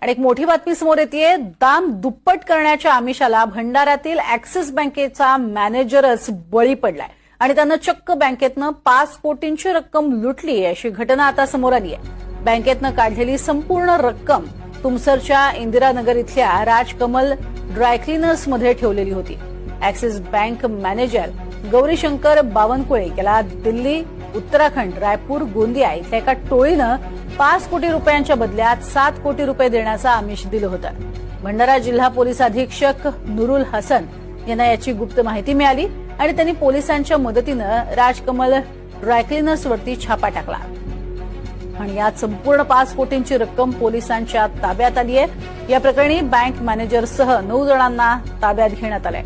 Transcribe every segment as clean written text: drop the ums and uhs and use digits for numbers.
आणि एक मोठी बातमी समोर येतेय. दाम दुप्पट करण्याच्या आमिषाला भंडाऱ्यातील ऍक्सिस बँकेचा मॅनेजरच बळी पडलाय आणि त्यानं चक्क बँकेतनं 5 कोटींची रक्कम लुटली अशी घटना आता समोर आली आहे. बँकेतनं काढलेली संपूर्ण रक्कम तुमसरच्या इंदिरानगर इथल्या राजकमल ड्रायक्लिनर्समध्ये ठेवलेली होती. Axis bank manager Gaurishankar Bawankule याला दिल्ली, उत्तराखंड, रायपूर, गोंदिया इथल्या एका टोळीनं 5 कोटी रुपयांच्या बदल्यात 7 कोटी रुपये देण्याचं आमिष दिलं होतं. भंडारा जिल्हा पोलीस अधीक्षक नुरुल हसन यांना याची गुप्त माहिती मिळाली आणि त्यांनी पोलिसांच्या मदतीनं राजकमल ड्रायक्लिनर्सवरती छापा टाकला आणि यात संपूर्ण 5 कोटींची रक्कम पोलिसांच्या ताब्यात आली आहे. या प्रकरणी बँक मॅनेजरसह 9 जणांना ताब्यात घेण्यात आलंय.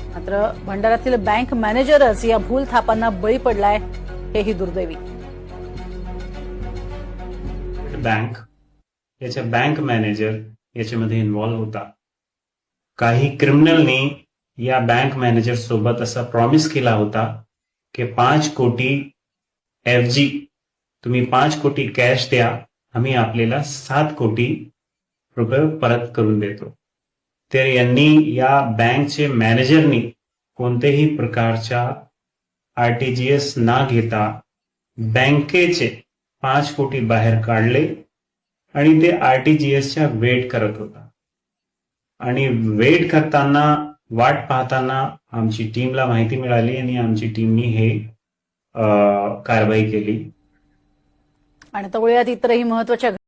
मात्र भंडाऱ्यातील बँक मॅनेजरच या भूल थापांना बळी पडलाय, हेही दुर्दैवी. बँक याच्या बँक मॅनेजर याच्यामध्ये इन्व्हॉल्व्ह होता. काही क्रिमिनलनी या बँक मॅनेजर सोबत असा प्रॉमिस केला होता की 5 कोटी ऐवजी तुम्ही 5 कोटी कॅश द्या, आम्ही आपल्याला 7 कोटी रुपये परत करून देतो. तर यांनी या बँकचे मॅनेजरनी कोणत्याही प्रकारच्या आरटीजीएस ना घेता बँकेचे 5 कोटी बाहेर काढले आणि ते आरटीजीएसच्या वेट करत होता. आणि वेट करताना, वाट पाहताना आमची टीमला माहिती मिळाली आणि आमची टीमनी हे कारवाई केली. आणि तवळ्यात इतरही महत्वाच्या